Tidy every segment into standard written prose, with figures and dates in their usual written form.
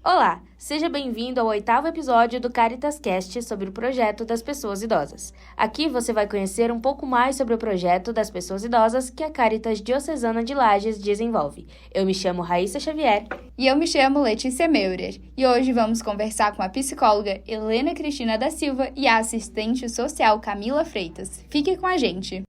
Olá, seja bem-vindo ao 8º episódio do Caritas Cast sobre o projeto das pessoas idosas. Aqui você vai conhecer um pouco mais sobre o projeto das pessoas idosas que a Caritas Diocesana de Lages desenvolve. Eu me chamo Raíssa Xavier. E eu me chamo Letícia Meurer. E hoje vamos conversar com a psicóloga Helena Cristina da Silva e a assistente social Camila Freitas. Fique com a gente!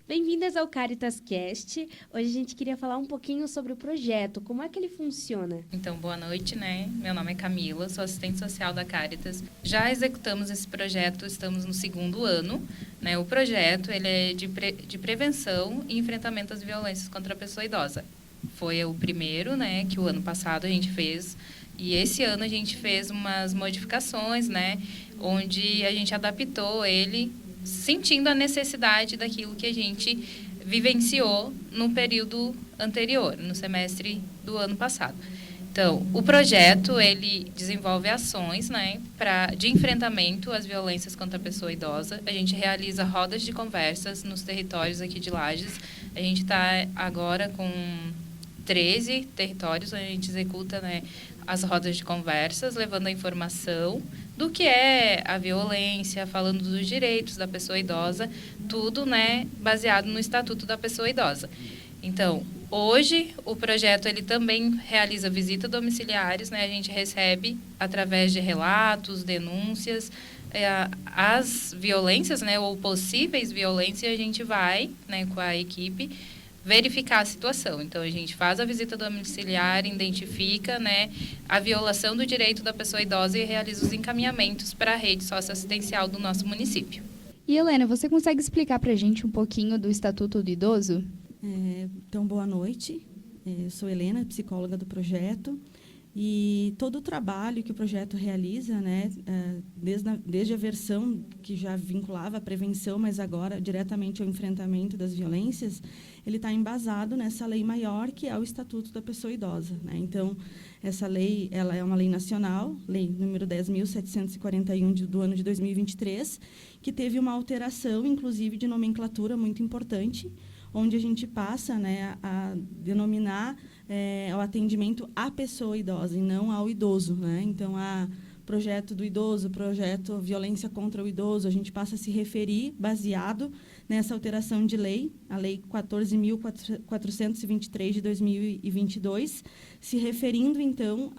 Bem-vindas ao Caritas Cast. Hoje a gente queria falar um pouquinho sobre o projeto, como é que ele funciona. Então, boa noite, né? Meu nome é Camila, sou assistente social da Caritas. Já executamos esse projeto, estamos no 2º ano, né? O projeto, ele é de prevenção e enfrentamento às violências contra a pessoa idosa. Foi o primeiro, né, que o ano passado a gente fez, e esse ano a gente fez umas modificações, né, onde a gente adaptou ele sentindo a necessidade daquilo que a gente vivenciou no período anterior, no semestre do ano passado. Então, o projeto, ele desenvolve ações, né, de enfrentamento às violências contra a pessoa idosa. A gente realiza rodas de conversas nos territórios aqui de Lages. A gente está agora com 13 territórios onde a gente executa, né, as rodas de conversas, levando a informação do que é a violência, falando dos direitos da pessoa idosa, tudo, né, baseado no Estatuto da Pessoa Idosa. Então, hoje, o projeto ele também realiza visitas domiciliares, né, a gente recebe, através de relatos, denúncias, as violências, né, ou possíveis violências, a gente vai, né, com a equipe, verificar a situação. Então, a gente faz a visita domiciliar, identifica, né, a violação do direito da pessoa idosa e realiza os encaminhamentos para a rede socioassistencial do nosso município. E, Helena, você consegue explicar para a gente um pouquinho do Estatuto do Idoso? Então, boa noite. Eu sou Helena, psicóloga do projeto. E todo o trabalho que o projeto realiza, né, desde a versão que já vinculava a prevenção, mas agora diretamente ao enfrentamento das violências, ele está embasado nessa lei maior, que é o Estatuto da Pessoa Idosa, né? Então, essa lei, ela é uma lei nacional, lei número 10.741 do ano de 2023, que teve uma alteração, inclusive, de nomenclatura muito importante, onde a gente passa, né, a denominar o atendimento à pessoa idosa e não ao idoso, né? Então, a projeto do idoso, projeto violência contra o idoso, a gente passa a se referir baseado nessa alteração de lei, a Lei 14.423 de 2022, se referindo, então,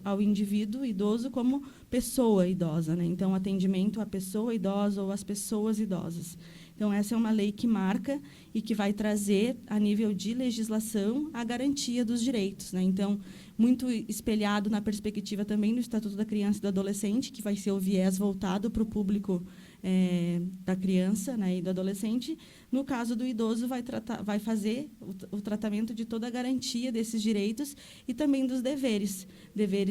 ao indivíduo idoso como pessoa idosa, né? Então, atendimento à pessoa idosa ou às pessoas idosas. Então, essa é uma lei que marca e que vai trazer, a nível de legislação, a garantia dos direitos, né? Então, muito espelhado na perspectiva também do Estatuto da Criança e do Adolescente, que vai ser o viés voltado para o público da criança, né, e do adolescente. No caso do idoso, vai fazer o tratamento de toda a garantia desses direitos e também dos deveres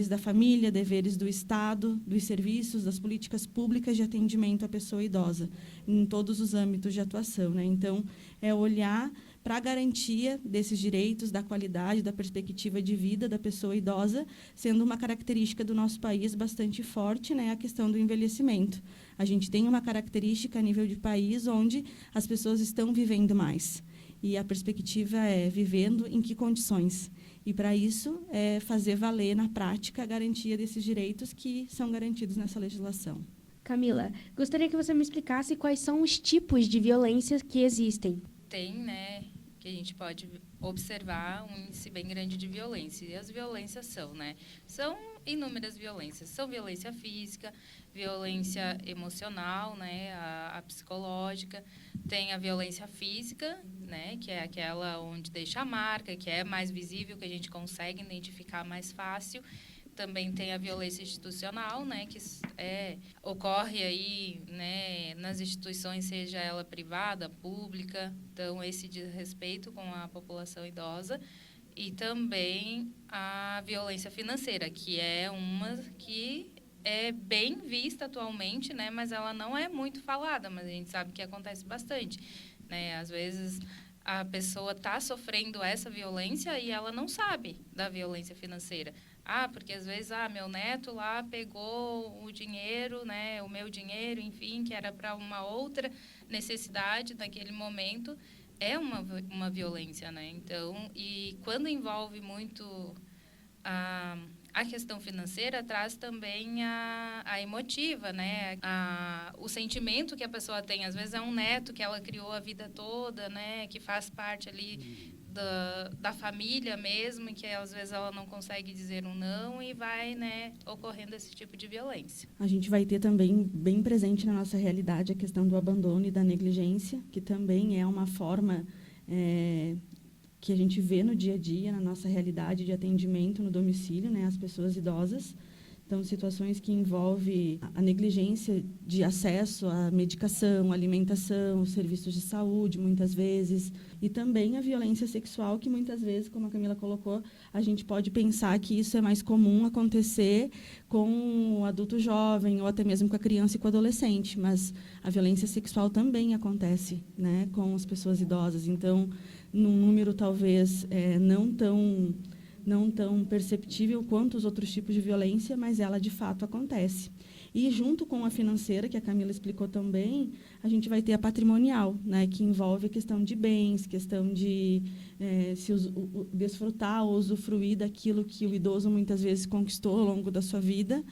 da família, deveres do Estado, dos serviços, das políticas públicas de atendimento à pessoa idosa, em todos os âmbitos de atuação, né? Então, é olhar para a garantia desses direitos, da qualidade, da perspectiva de vida da pessoa idosa, sendo uma característica do nosso país bastante forte, né, a questão do envelhecimento. A gente tem uma característica a nível de país onde as pessoas estão vivendo mais. E a perspectiva é vivendo em que condições. E, para isso, é fazer valer na prática a garantia desses direitos que são garantidos nessa legislação. Camila, gostaria que você me explicasse quais são os tipos de violências que existem. Tem, né, que a gente pode observar um índice bem grande de violência. E as violências são inúmeras violências. São violência física, violência emocional, né, a psicológica. Tem a violência física, né, que é aquela onde deixa a marca, que é mais visível, que a gente consegue identificar mais fácil. Também tem a violência institucional, né, que ocorre aí, né, nas instituições, seja ela privada, pública. Então, esse diz respeito com a população idosa. E também a violência financeira, que é uma que é bem vista atualmente, né, mas ela não é muito falada, mas a gente sabe que acontece bastante, né? Às vezes a pessoa está sofrendo essa violência e ela não sabe da violência financeira. Porque às vezes, meu neto lá pegou o dinheiro, né, o meu dinheiro, enfim, que era para uma outra necessidade naquele momento, é uma violência, né? Então, e quando envolve muito a questão financeira, traz também a emotiva, né? O sentimento que a pessoa tem. Às vezes é um neto que ela criou a vida toda, né? Que faz parte ali da família mesmo, e que às vezes ela não consegue dizer um não e vai, né, ocorrendo esse tipo de violência. A gente vai ter também bem presente na nossa realidade a questão do abandono e da negligência, que também é uma forma que a gente vê no dia a dia, na nossa realidade de atendimento no domicílio, né, às pessoas idosas. Então, situações que envolvem a negligência de acesso à medicação, alimentação, serviços de saúde, muitas vezes, e também a violência sexual, que muitas vezes, como a Camila colocou, a gente pode pensar que isso é mais comum acontecer com o adulto jovem ou até mesmo com a criança e com o adolescente, mas a violência sexual também acontece, né, com as pessoas idosas. Então, num número talvez não tão perceptível quanto os outros tipos de violência, mas ela de fato acontece. E junto com a financeira, que a Camila explicou também, a gente vai ter a patrimonial, né, que envolve a questão de bens, questão de desfrutar ou usufruir daquilo que o idoso muitas vezes conquistou ao longo da sua vida,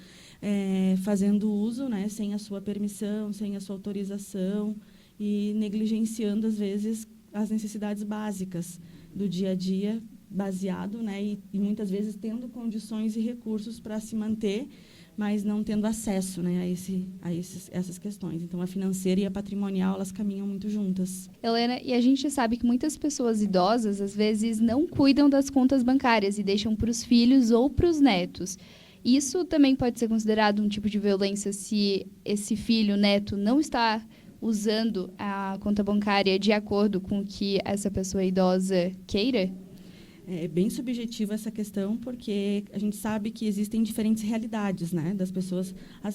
fazendo uso, né, sem a sua permissão, sem a sua autorização e negligenciando, às vezes, as necessidades básicas do dia a dia, baseado, né, e muitas vezes tendo condições e recursos para se manter, mas não tendo acesso, né, a essas questões. Então, a financeira e a patrimonial, elas caminham muito juntas. Helena, e a gente sabe que muitas pessoas idosas, às vezes, não cuidam das contas bancárias e deixam para os filhos ou para os netos. Isso também pode ser considerado um tipo de violência se esse filho, neto, não está usando a conta bancária de acordo com o que essa pessoa idosa queira? É bem subjetiva essa questão, porque a gente sabe que existem diferentes realidades, né, das pessoas,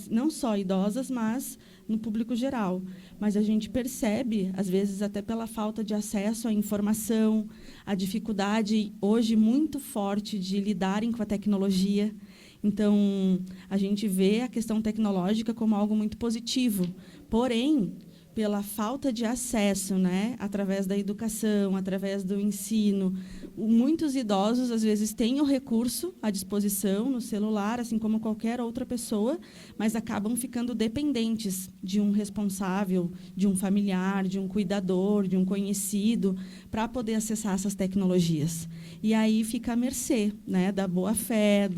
não só idosas, mas no público geral. Mas a gente percebe, às vezes, até pela falta de acesso à informação, a dificuldade hoje muito forte de lidarem com a tecnologia. Então, a gente vê a questão tecnológica como algo muito positivo. Porém, pela falta de acesso, né, através da educação, através do ensino, muitos idosos, às vezes, têm o recurso à disposição no celular, assim como qualquer outra pessoa, mas acabam ficando dependentes de um responsável, de um familiar, de um cuidador, de um conhecido, para poder acessar essas tecnologias. E aí fica à mercê, né, da boa-fé,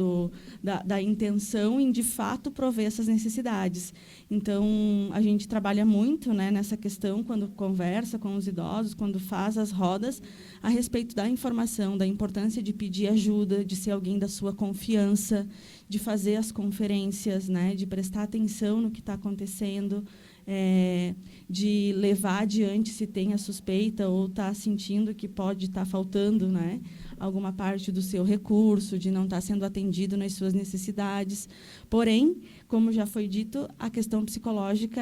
da intenção em, de fato, prover essas necessidades. Então, a gente trabalha muito, né, nessa questão, quando conversa com os idosos, quando faz as rodas, a respeito da informação, da importância de pedir ajuda, de ser alguém da sua confiança, de fazer as conferências, né, de prestar atenção no que está acontecendo, de levar adiante se tem a suspeita ou está sentindo que pode estar faltando, né, alguma parte do seu recurso, de não estar sendo atendido nas suas necessidades. Porém, como já foi dito, a questão psicológica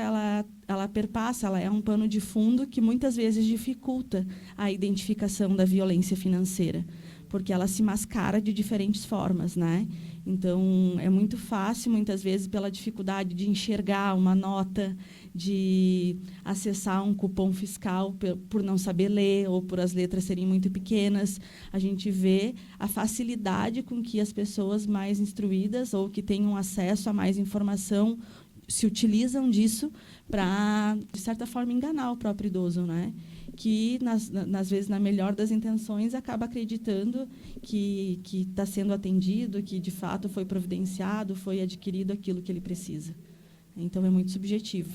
ela perpassa, ela é um pano de fundo que muitas vezes dificulta a identificação da violência financeira, porque ela se mascara de diferentes formas, né? Então, é muito fácil, muitas vezes, pela dificuldade de enxergar uma nota, de acessar um cupom fiscal por não saber ler ou por as letras serem muito pequenas. A gente vê a facilidade com que as pessoas mais instruídas ou que tenham acesso a mais informação se utilizam disso para, de certa forma, enganar o próprio idoso, né? Que, nas vezes, na melhor das intenções, acaba acreditando que está sendo atendido, que, de fato, foi providenciado, foi adquirido aquilo que ele precisa. Então, é muito subjetivo.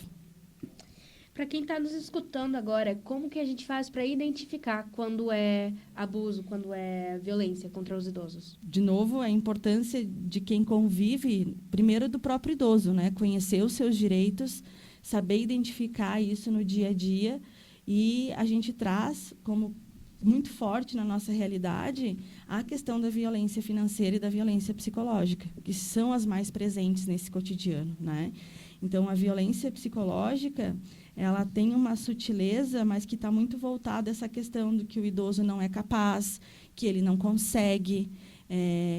Para quem está nos escutando agora, como que a gente faz para identificar quando é abuso, quando é violência contra os idosos? De novo, a importância de quem convive, primeiro do próprio idoso, né? Conhecer os seus direitos, saber identificar isso no dia a dia. E a gente traz como muito forte na nossa realidade a questão da violência financeira e da violência psicológica, que são as mais presentes nesse cotidiano, né? Então, a violência psicológica, ela tem uma sutileza, mas que está muito voltada a essa questão do que o idoso não é capaz, que ele não consegue,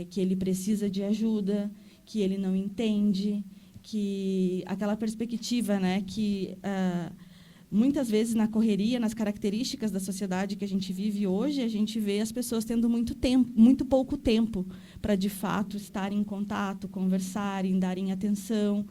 que ele precisa de ajuda, que ele não entende, que aquela perspectiva, né, que muitas vezes na correria, nas características da sociedade que a gente vive hoje, a gente vê as pessoas tendo muito pouco tempo para, de fato, estarem em contato, conversarem, darem atenção.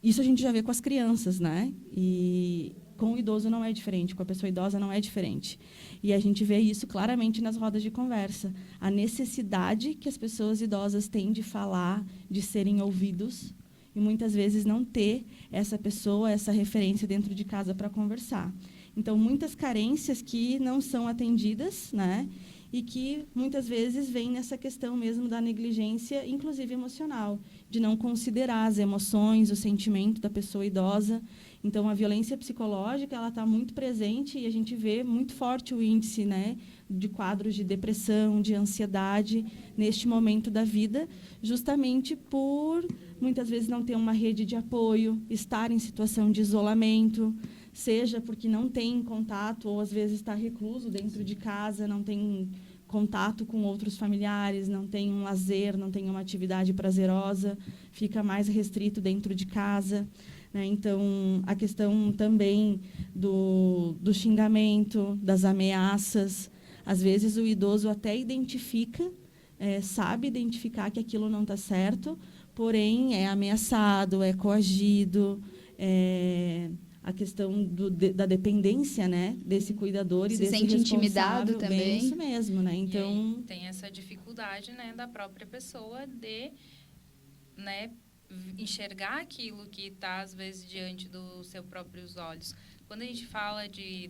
Isso a gente já vê com as crianças, né? E com o idoso não é diferente, com a pessoa idosa não é diferente. E a gente vê isso claramente nas rodas de conversa. A necessidade que as pessoas idosas têm de falar, de serem ouvidos, e muitas vezes não ter essa pessoa, essa referência dentro de casa para conversar. Então, muitas carências que não são atendidas, né? E que muitas vezes vem nessa questão mesmo da negligência, inclusive emocional, de não considerar as emoções, o sentimento da pessoa idosa. Então, a violência psicológica ela está muito presente e a gente vê muito forte o índice, né, de quadros de depressão, de ansiedade neste momento da vida, justamente por muitas vezes não ter uma rede de apoio, estar em situação de isolamento, seja porque não tem contato ou às vezes está recluso dentro de casa, não tem contato com outros familiares, não tem um lazer, não tem uma atividade prazerosa, fica mais restrito dentro de casa, né? Então, a questão também do xingamento, das ameaças. Às vezes, o idoso até identifica, sabe identificar que aquilo não está certo, porém, é ameaçado, é coagido, a questão da dependência, né, desse cuidador e se desse sente responsável, intimidado também. bem isso mesmo, né? Então, e aí tem essa dificuldade, né, da própria pessoa de, né, enxergar aquilo que está às vezes diante dos seus próprios olhos. Quando a gente fala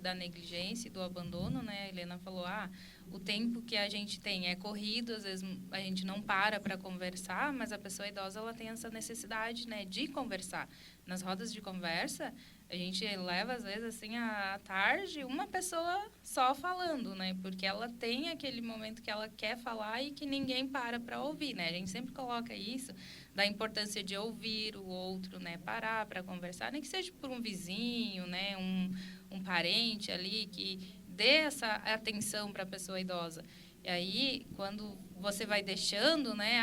da negligência e do abandono, né, a Helena falou, o tempo que a gente tem é corrido, às vezes a gente não para conversar, mas a pessoa idosa ela tem essa necessidade, né, de conversar. Nas rodas de conversa, a gente leva, às vezes, assim, à tarde, uma pessoa só falando, né? Porque ela tem aquele momento que ela quer falar e que ninguém para ouvir, né? A gente sempre coloca isso, da importância de ouvir o outro, né? Parar para conversar, nem que seja por um vizinho, né? Um parente ali que dê essa atenção para a pessoa idosa. E aí, quando você vai deixando, né?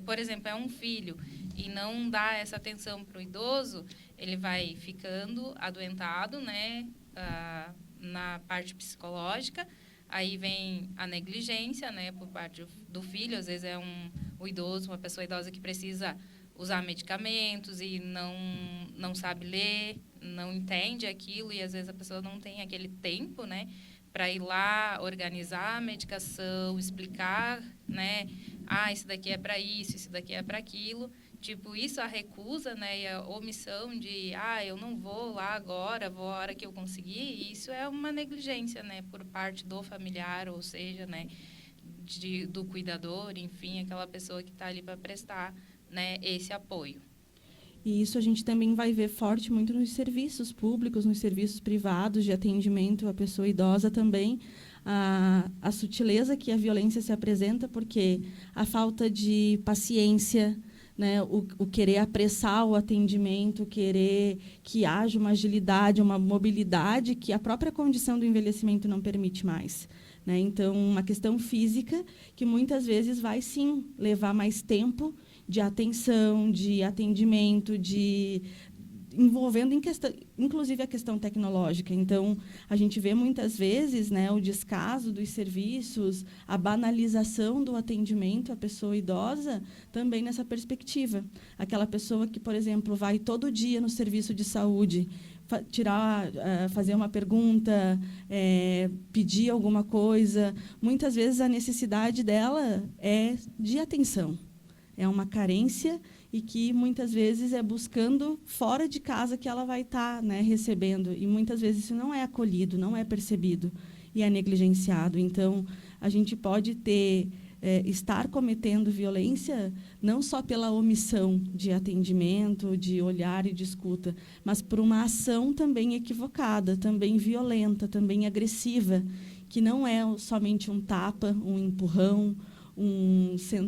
Por exemplo, é um filho e não dá essa atenção para o idoso, ele vai ficando adoentado, né, na parte psicológica. Aí vem a negligência, né, por parte do filho. Às vezes o idoso, uma pessoa idosa que precisa usar medicamentos e não sabe ler, não entende aquilo, e às vezes a pessoa não tem aquele tempo, né, para ir lá organizar a medicação, explicar, né, isso daqui é para isso daqui é para aquilo. Tipo, isso, a recusa, né, e a omissão de, eu não vou lá agora, vou a hora que eu conseguir, e isso é uma negligência, né, por parte do familiar, ou seja, né, do cuidador, enfim, aquela pessoa que está ali para prestar, né, esse apoio. E isso a gente também vai ver forte muito nos serviços públicos, nos serviços privados de atendimento à pessoa idosa também, a sutileza que a violência se apresenta, porque a falta de paciência, né, o querer apressar o atendimento, querer que haja uma agilidade, uma mobilidade que a própria condição do envelhecimento não permite mais, né? Então, uma questão física que muitas vezes vai, sim, levar mais tempo de atenção, de atendimento, envolvendo inclusive a questão tecnológica. Então, a gente vê muitas vezes, né, o descaso dos serviços, a banalização do atendimento à pessoa idosa, também nessa perspectiva. Aquela pessoa que, por exemplo, vai todo dia no serviço de saúde, fazer uma pergunta, pedir alguma coisa, muitas vezes a necessidade dela é de atenção. É uma carência e que, muitas vezes, é buscando fora de casa que ela vai estar, né, recebendo. E, muitas vezes, isso não é acolhido, não é percebido e é negligenciado. Então, a gente pode estar cometendo violência não só pela omissão de atendimento, de olhar e de escuta, mas por uma ação também equivocada, também violenta, também agressiva, que não é somente um tapa, um empurrão,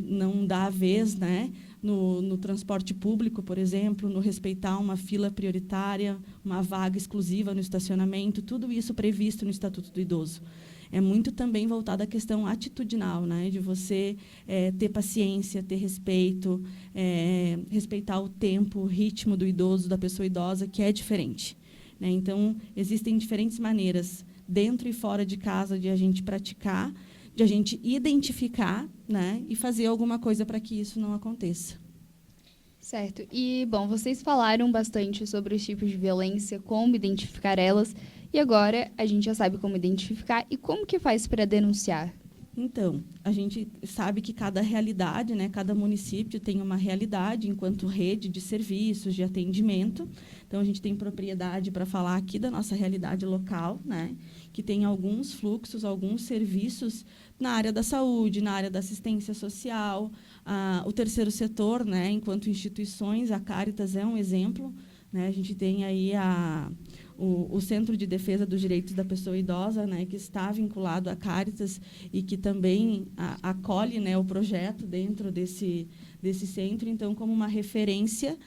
não dar a vez, né, no transporte público, por exemplo, no respeitar uma fila prioritária, uma vaga exclusiva no estacionamento, tudo isso previsto no Estatuto do Idoso. é muito também voltada à questão atitudinal, né? De você ter paciência, ter respeito, respeitar o tempo, o ritmo do idoso, da pessoa idosa, que é diferente, né? Então, existem diferentes maneiras, dentro e fora de casa, de a gente praticar, de a gente identificar, né? E fazer alguma coisa para que isso não aconteça. Certo. E, bom, vocês falaram bastante sobre os tipos de violência, como identificar elas, e agora a gente já sabe como identificar e como que faz para denunciar. Então, a gente sabe que cada realidade, né, cada município tem uma realidade enquanto rede de serviços, de atendimento. Então, a gente tem propriedade para falar aqui da nossa realidade local, né, que tem alguns fluxos, alguns serviços na área da saúde, na área da assistência social, o terceiro setor, né, enquanto instituições, a Cáritas é um exemplo, né, a gente tem aí o Centro de Defesa dos Direitos da Pessoa Idosa, né, que está vinculado à Cáritas e que também acolhe, né, o projeto dentro desse centro, então, como uma referência,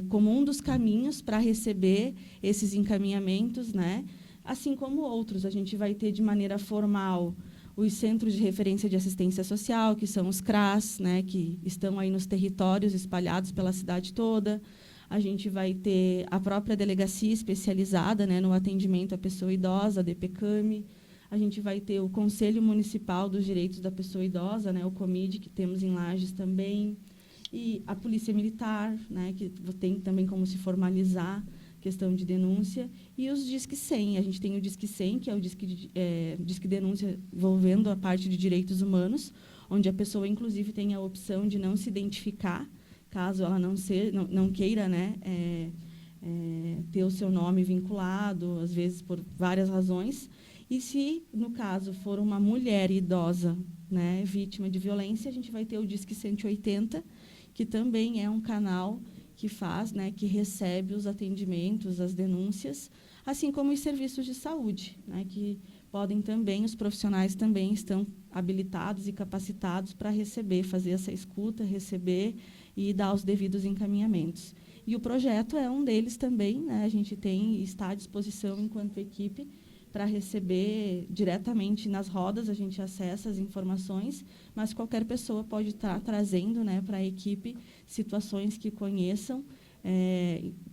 como um dos caminhos para receber esses encaminhamentos, né, assim como outros. A gente vai ter, de maneira formal, os Centros de Referência de Assistência Social, que são os CRAS, né, que estão aí nos territórios espalhados pela cidade toda. A gente vai ter a própria delegacia especializada, né, no atendimento à pessoa idosa, a DPCAM. A gente vai ter o Conselho Municipal dos Direitos da Pessoa Idosa, né, o COMID, que temos em Lages também. E a Polícia Militar, né, que tem também como se formalizar questão de denúncia. E os Disque 100. A gente tem o Disque 100, que é o Disque Denúncia envolvendo a parte de direitos humanos, onde a pessoa, inclusive, tem a opção de não se identificar, caso ela não queira, né, ter o seu nome vinculado, às vezes por várias razões. E se, no caso, for uma mulher idosa, né, vítima de violência, a gente vai ter o Disque 180, que também é um canal que faz, né, que recebe os atendimentos, as denúncias, assim como os serviços de saúde, né, que podem também, os profissionais também estão habilitados e capacitados para fazer essa escuta, receber e dar os devidos encaminhamentos. E o projeto é um deles também, né? A gente está à disposição, enquanto equipe, para receber diretamente nas rodas, a gente acessa as informações, mas qualquer pessoa pode estar trazendo, né, para a equipe situações que conheçam.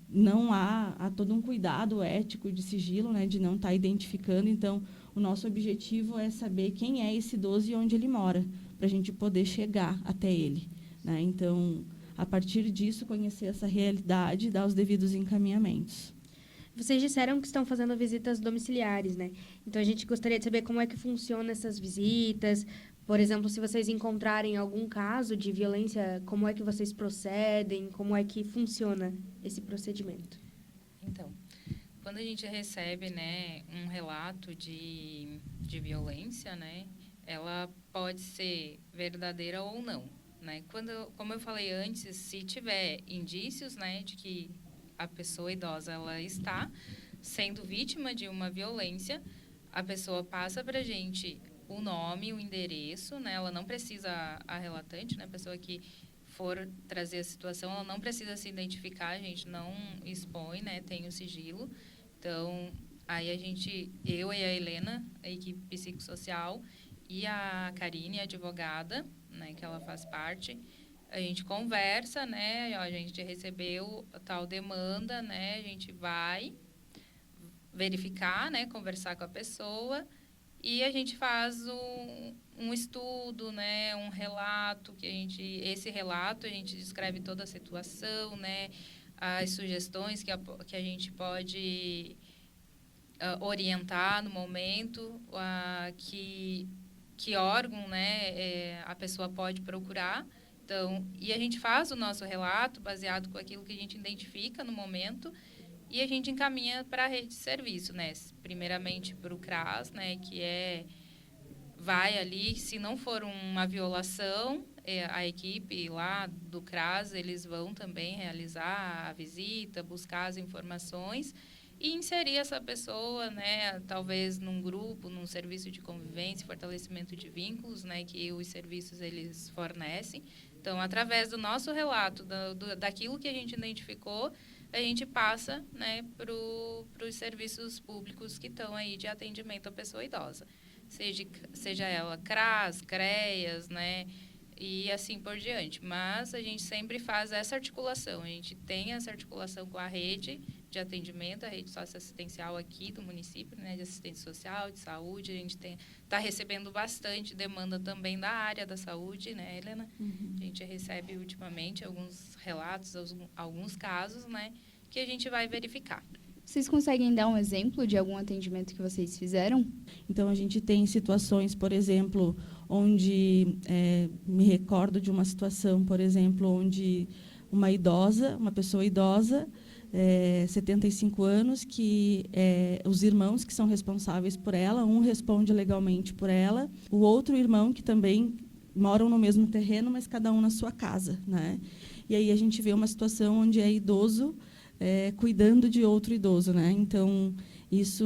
Não há todo um cuidado ético de sigilo, né, de não estar identificando. Então, o nosso objetivo é saber quem é esse idoso e onde ele mora, para a gente poder chegar até ele, né? Então, a partir disso, conhecer essa realidade e dar os devidos encaminhamentos. Vocês disseram que estão fazendo visitas domiciliares, né? Então, a gente gostaria de saber como é que funcionam essas visitas. Por exemplo, se vocês encontrarem algum caso de violência, como é que vocês procedem? Como é que funciona esse procedimento? Então, quando a gente recebe, né, um relato de violência, né, ela pode ser verdadeira ou não, né? Como eu falei antes, se tiver indícios, né, de que a pessoa idosa ela está sendo vítima de uma violência, a pessoa passa para a gente o nome, o endereço, né? Ela não precisa, a relatante, né, a pessoa que for trazer a situação, ela não precisa se identificar, a gente não expõe, né, tem o sigilo. Então, aí eu e a Helena, a equipe psicossocial, e a Karine, a advogada, né, que ela faz parte, a gente conversa, né, a gente recebeu a tal demanda, né, a gente vai verificar, né, conversar com a pessoa e a gente faz um estudo, né, um relato, esse relato a gente descreve toda a situação, né, as sugestões que a gente pode orientar no momento, que órgão, né, a pessoa pode procurar. Então, e a gente faz o nosso relato baseado com aquilo que a gente identifica no momento e a gente encaminha para a rede de serviço, né? Primeiramente para o CRAS, né, vai ali, se não for uma violação, a equipe lá do CRAS, eles vão também realizar a visita, buscar as informações e inserir essa pessoa, né, talvez num grupo, num serviço de convivência, fortalecimento de vínculos, né, que os serviços eles fornecem. Então, através do nosso relato, daquilo que a gente identificou, a gente passa, né, para os serviços públicos que estão aí de atendimento à pessoa idosa. seja ela CRAS, CREAS, né? E assim por diante. Mas a gente sempre faz essa articulação. A gente tem essa articulação com a rede de atendimento, a rede socioassistencial aqui do município, né, de assistência social, de saúde. A gente está recebendo bastante demanda também da área da saúde, né, Helena? A gente recebe ultimamente alguns relatos, alguns casos, né, que a gente vai verificar. Vocês conseguem dar um exemplo de algum atendimento que vocês fizeram? Então, a gente tem situações, por exemplo, onde me recordo de uma situação, por exemplo, onde uma pessoa idosa, 75 anos, que os irmãos que são responsáveis por ela, um responde legalmente por ela, o outro irmão que também moram no mesmo terreno, mas cada um na sua casa, né? E aí a gente vê uma situação onde é idoso cuidando de outro idoso, né? Então, isso,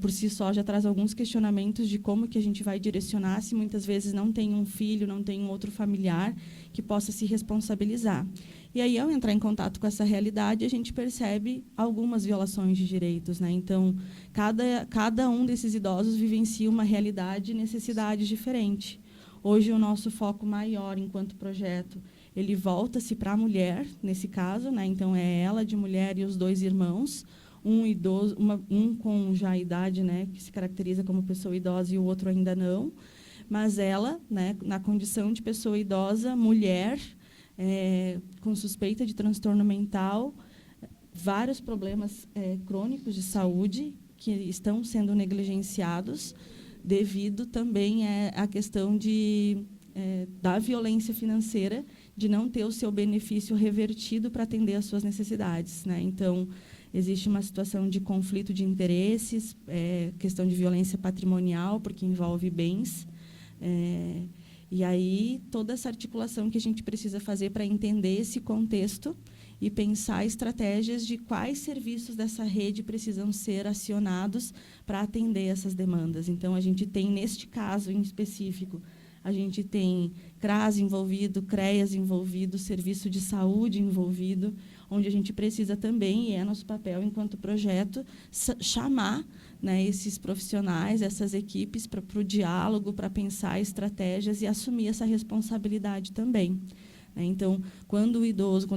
por si só, já traz alguns questionamentos de como que a gente vai direcionar se muitas vezes não tem um filho, não tem um outro familiar que possa se responsabilizar. E aí, ao entrar em contato com essa realidade, a gente percebe algumas violações de direitos, né? Então, cada um desses idosos vivencia uma realidade e necessidades diferentes. Hoje, o nosso foco maior, enquanto projeto, ele volta-se para a mulher, nesse caso, né? Então, é ela de mulher e os dois irmãos, um idoso, um com já a idade, né, que se caracteriza como pessoa idosa e o outro ainda não, mas ela, né, na condição de pessoa idosa, mulher, com suspeita de transtorno mental, vários problemas crônicos de saúde que estão sendo negligenciados devido também à questão da violência financeira, de não ter o seu benefício revertido para atender às suas necessidades, né? Então, existe uma situação de conflito de interesses, questão de violência patrimonial, porque envolve bens. E aí, toda essa articulação que a gente precisa fazer para entender esse contexto e pensar estratégias de quais serviços dessa rede precisam ser acionados para atender essas demandas. Então, a gente tem, neste caso em específico, a gente tem CRAS envolvido, CREAS envolvido, serviço de saúde envolvido, onde a gente precisa também, e é nosso papel enquanto projeto, chamar, né, esses profissionais, essas equipes para o diálogo, para pensar estratégias e assumir essa responsabilidade também. Então, quando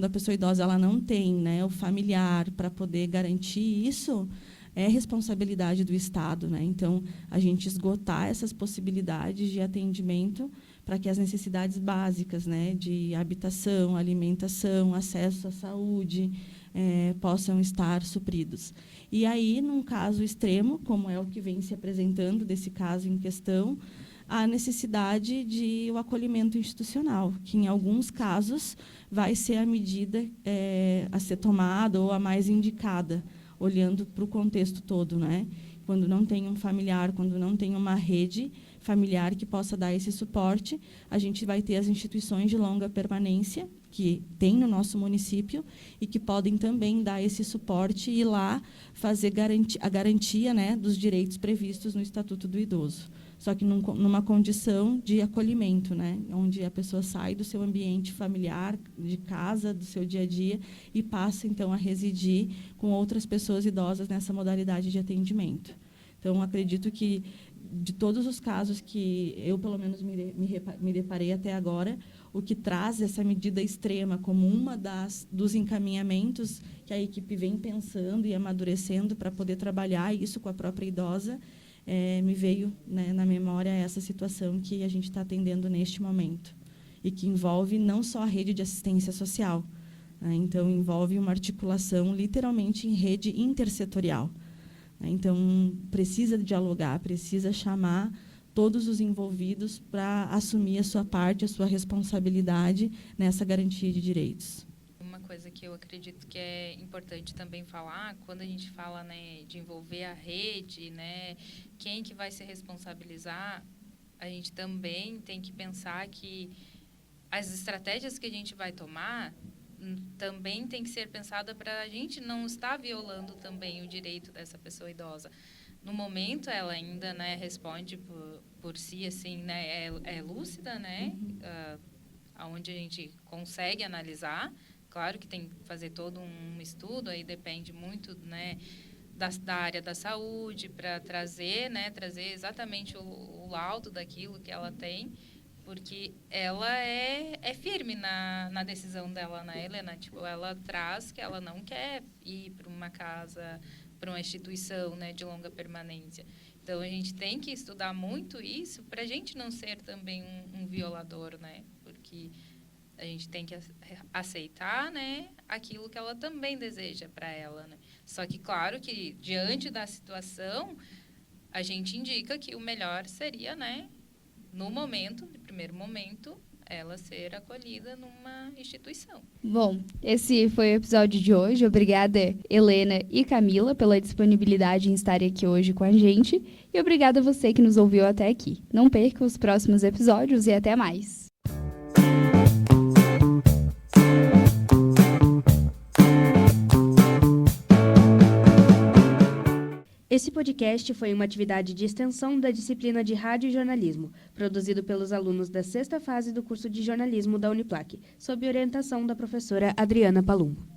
a pessoa idosa ela não tem, né, o familiar para poder garantir isso, é responsabilidade do Estado, né? Então, a gente esgotar essas possibilidades de atendimento para que as necessidades básicas, né, de habitação, alimentação, acesso à saúde, possam estar supridos. E aí, num caso extremo, como é o que vem se apresentando desse caso em questão, a necessidade de o acolhimento institucional, que, em alguns casos, vai ser a medida a ser tomada ou a mais indicada, olhando para o contexto todo, né? Quando não tem um familiar, quando não tem uma rede familiar que possa dar esse suporte, a gente vai ter as instituições de longa permanência, que tem no nosso município, e que podem também dar esse suporte e ir lá fazer a garantia, né, dos direitos previstos no Estatuto do Idoso. Só que numa condição de acolhimento, né, onde a pessoa sai do seu ambiente familiar, de casa, do seu dia a dia, e passa, então, a residir com outras pessoas idosas nessa modalidade de atendimento. Então, acredito que, de todos os casos que eu, pelo menos, me deparei até agora, o que traz essa medida extrema como uma dos encaminhamentos que a equipe vem pensando e amadurecendo para poder trabalhar isso com a própria idosa, me veio, né, na memória essa situação que a gente está atendendo neste momento e que envolve não só a rede de assistência social, né? Então, envolve uma articulação literalmente em rede intersetorial, né? Então, precisa dialogar, precisa chamar todos os envolvidos para assumir a sua parte, a sua responsabilidade nessa garantia de direitos. Uma coisa que eu acredito que é importante também falar, quando a gente fala, né, de envolver a rede, né, quem que vai se responsabilizar, a gente também tem que pensar que as estratégias que a gente vai tomar também tem que ser pensada para a gente não estar violando também o direito dessa pessoa idosa. No momento, ela ainda, né, responde por si, assim, né, é lúcida, né, onde a gente consegue analisar. Claro que tem que fazer todo um estudo, aí depende muito, né, da área da saúde para trazer, né, trazer exatamente o laudo daquilo que ela tem, porque ela é firme na decisão dela, né, Helena? Tipo, ela traz que ela não quer ir para uma casa, para uma instituição, né, de longa permanência. Então, a gente tem que estudar muito isso para a gente não ser também um violador, né? Porque a gente tem que aceitar, né, aquilo que ela também deseja para ela, né? Só que, claro, que diante da situação, a gente indica que o melhor seria, né, no primeiro momento, ela ser acolhida numa instituição. Bom, esse foi o episódio de hoje. Obrigada, Helena e Camila, pela disponibilidade em estarem aqui hoje com a gente. E obrigada a você que nos ouviu até aqui. Não perca os próximos episódios e até mais. Esse podcast foi uma atividade de extensão da disciplina de Rádio e Jornalismo, produzido pelos alunos da 6ª fase do curso de jornalismo da Uniplac, sob orientação da professora Adriana Palumbo.